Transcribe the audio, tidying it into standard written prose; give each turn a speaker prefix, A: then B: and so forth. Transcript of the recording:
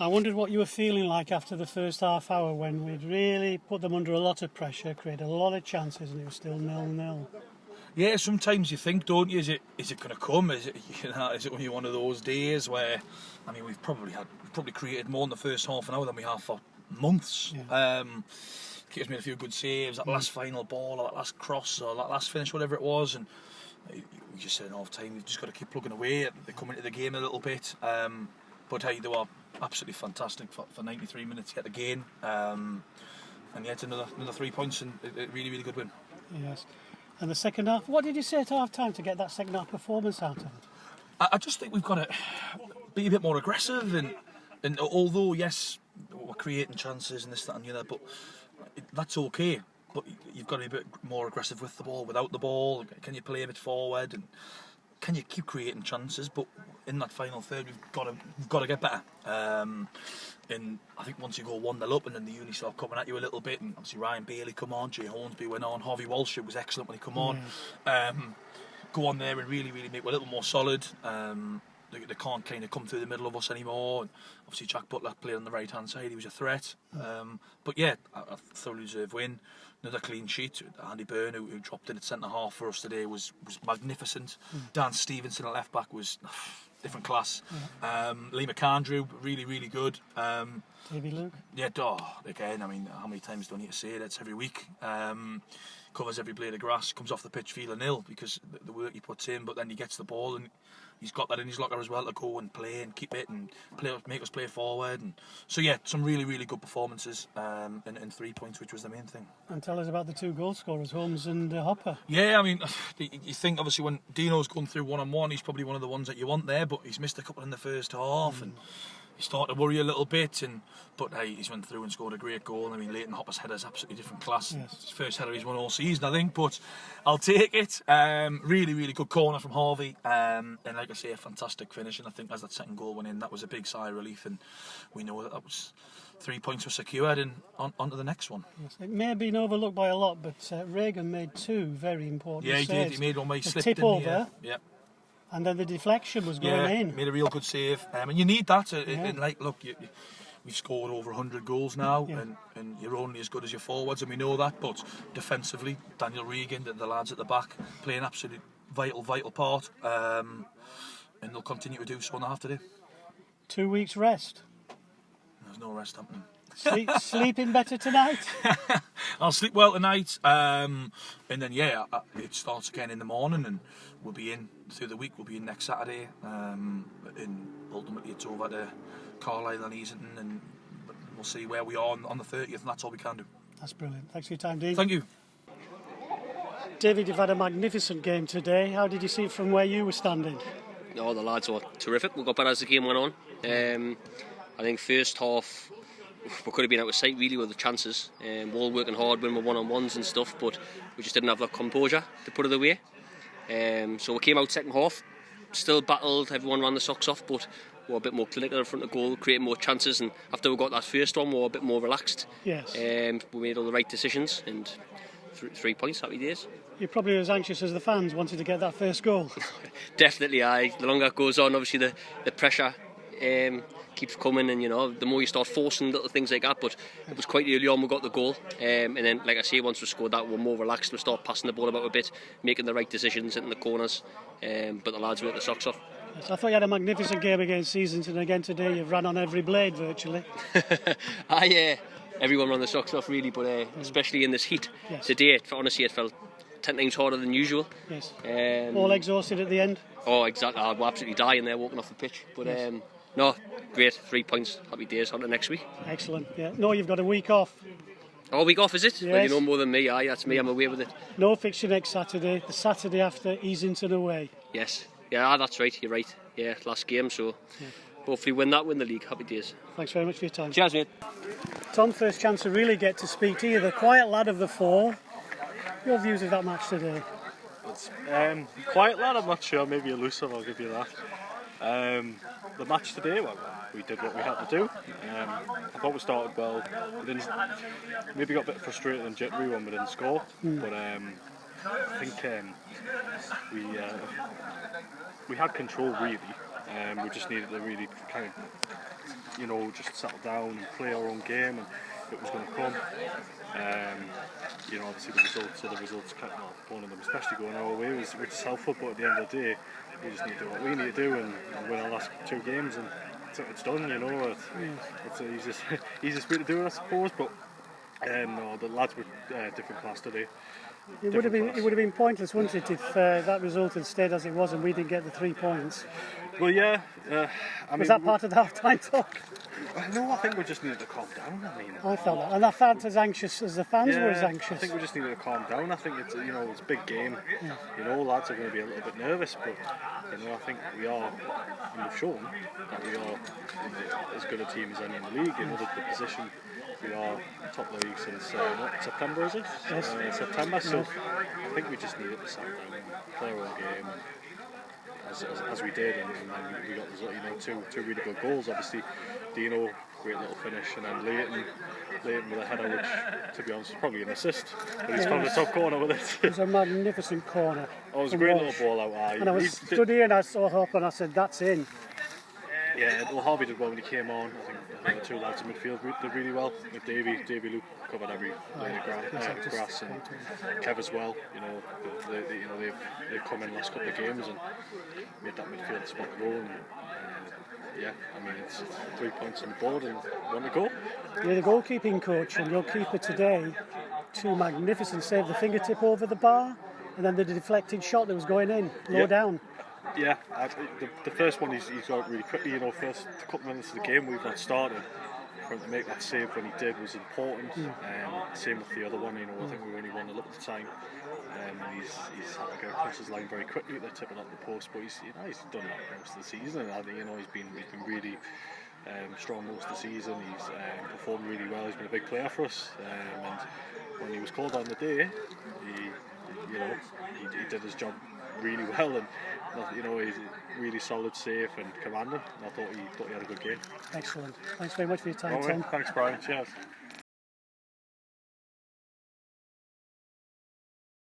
A: I wondered what you were feeling like after the first half hour when we'd really put them under a lot of pressure, created a lot of chances, and it was still 0-0.
B: Yeah, sometimes you think, don't you? Is it going to come? Is it only one of those days where, I mean, we've probably created more in the first half an hour than we have for months.
A: Yeah.
B: Kids made a few good saves. That last final ball, or that last cross, or that last finish, whatever it was, and we just said in half time we've just got to keep plugging away. They come into the game a little bit, but hey, they were absolutely fantastic for 93 minutes yet again. And yeah, it's another 3 points and a really, really good win.
A: Yes. And the second half, what did you say at half time to get that second half performance out of it?
B: I just think we've got to be a bit more aggressive, and although yes, we're creating chances and this, that and the other, but that's okay. But you've got to be a bit more aggressive with the ball, without the ball. Can you play a bit forward, and can you keep creating chances? But in that final third, we've got to get better. And I think once you go 1-0 up, and then the Uni start coming at you a little bit, and obviously Ryan Bailey come on, Jay Hornsby went on, Harvey Walsh was excellent when he come on. Go on there and really, really make it a little more solid. They can't kind of come through the middle of us anymore. And obviously Jack Butler played on the right hand side, he was a threat. But yeah, a thoroughly deserved win. Another clean sheet. Andy Byrne, who dropped in at centre half for us today, was magnificent. Dan Stevenson at left back was different class. Lee McAndrew, really, really good.
A: Davy Luke?
B: Yeah, again, I mean, how many times do I need to say it? It's every week. Covers every blade of grass, comes off the pitch feeling ill because the work he puts in, but then he gets the ball and he's got that in his locker as well to go and play and keep it and make us play forward. And so yeah, some really, really good performances and 3 points, which was the main thing.
A: And tell us about the two goal scorers, Holmes and Hopper.
B: Yeah, I mean, you think obviously when Dino's going through one-on-one, he's probably one of the ones that you want there, but he's missed a couple in the first half and you start to worry a little bit, but hey, he's went through and scored a great goal. I mean, Leighton Hopper's header's absolutely different class.
A: Yes.
B: It's his first header he's won all season, I think, but I'll take it. Really, really good corner from Harvey, and like I say, a fantastic finish. And I think as that second goal went in, that was a big sigh of relief, and we know that was 3 points were secured, and on to the next one.
A: Yes, it may have been overlooked by a lot, but Reagan made two very important saves.
B: Yeah, he did. He made one where he slipped
A: tip
B: in
A: over.
B: Yeah.
A: And then the deflection was going in.
B: Made a real good save. And you need that. And like, look, we've scored over 100 goals now, and you're only as good as your forwards, and we know that. But defensively, Daniel Regan, the lads at the back, play an absolute vital part. And they'll continue to do so on the half today. 2
A: weeks rest.
B: There's no rest happening.
A: Sleeping better tonight?
B: I'll sleep well tonight, and then it starts again in the morning, and we'll be in through the week. We'll be in next Saturday, and ultimately it's over to Carlisle and Easington, and we'll see where we are on the 30th, and that's all we can do.
A: That's brilliant. Thanks for your time, Dean.
B: Thank you.
A: David, you've had a magnificent game today. How did you see it from where you were standing?
C: Oh, the lads were terrific. We got better as the game went on. I think first half we could have been out of sight really with the chances. We were all working hard when we're one-on-ones and stuff, but we just didn't have the composure to put it away. So we came out second half, still battled, everyone ran the socks off, but we were a bit more clinical in front of goal, creating more chances, and after we got that first one we were a bit more relaxed.
A: Yes.
C: We made all the right decisions, and 3 points, happy days.
A: You're probably as anxious as the fans wanted to get that first goal.
C: Definitely, aye. The longer it goes on, obviously the pressure keeps coming, and the more you start forcing little things like that. But it was quite early on we got the goal, and then like I say, once we scored that, we're more relaxed. We start passing the ball about a bit, making the right decisions in the corners, but the lads worked the socks off.
A: Yes, I thought you had a magnificent game against Seasons, and again today you've ran on every blade virtually.
C: Everyone ran the socks off really, but especially in this heat today, honestly it felt 10 times harder than usual.
A: Yes. All exhausted at the end?
C: Oh, exactly. We're absolutely dying there walking off the pitch. But no, great. 3 points. Happy days on to next week.
A: Excellent. Yeah. No, you've got a week off.
C: Oh, a week off, is it?
A: Yes.
C: Well, you know more than me. Aye, that's me. I'm away with it.
A: No fixture next Saturday. The Saturday after, Easington away.
C: Yes. Yeah, that's right. You're right. Yeah, last game. So hopefully win the league. Happy days.
A: Thanks very much for your time.
C: Cheers, mate.
A: Tom, first chance to really get to speak to you. The quiet lad of the four. Your views of that match today?
D: Quiet lad, I'm not sure, maybe elusive, I'll give you that. The match today, well, we did what we had to do. I thought we started well. We maybe got a bit frustrated and jittery when we didn't score, but I think we had control really. We just needed to really kind of just settle down and play our own game, and it was going to come. Obviously the results kept one of them, especially going our way, was just helpful. But at the end of the day, we just need to do what we need to do and win our last 2 games, and it's done. It's the easiest way to do it, I suppose. But no, the lads were different class today.
A: It would have been pointless, wouldn't it, if that result had stayed as it was and we didn't get the 3 points?
D: Well, yeah.
A: Was that part of the half-time talk?
D: No, I think we just needed to calm down.
A: I felt that, and I felt as anxious as the fans were as anxious.
D: I think we just needed to calm down. I think it's a big game. Lads are going to be a little bit nervous, but I think we are. We've shown that we are as good a team as any in the league. The position we are top of the league since September, is it?
A: Yes.
D: September. So I think we just needed to settle down and play our own game. As we did, and then we got two really good goals. Obviously, Dino, great little finish, and then Leighton with a header, which, to be honest, was probably an assist. But he's found the top corner with it.
A: It was a magnificent corner.
D: Oh, it was a great little ball out.
A: And I was stood here and I saw up and I said, that's in.
D: Yeah, well, Harvey did well when he came on. I think the 2 lads in midfield did really well. With Davy Luke covered every lane of grass, and Kev as well. They've come in the last couple of games and made that midfield spot roll. And, it's 3 points on the board and 1 to go.
A: You're the goalkeeping coach, and your keeper today, 2 magnificent saves, the fingertip over the bar, and then the deflected shot that was going in, low down.
D: Yeah, the first one he's got really quickly. First couple of minutes of the game we've not started. For him to make that save when he did was important. Same with the other one. I think we only won a little time. He's had to get across his line very quickly. They're tipping up the post, but he's done that most of the season. And he's been really strong most of the season. He's performed really well. He's been a big player for us. And when he was called on the day, he did his job really well, and he's really solid, safe and commanding. I thought he had a good game.
A: Excellent. Thanks very much for your time, Tom.
D: Thanks, Brian. Cheers.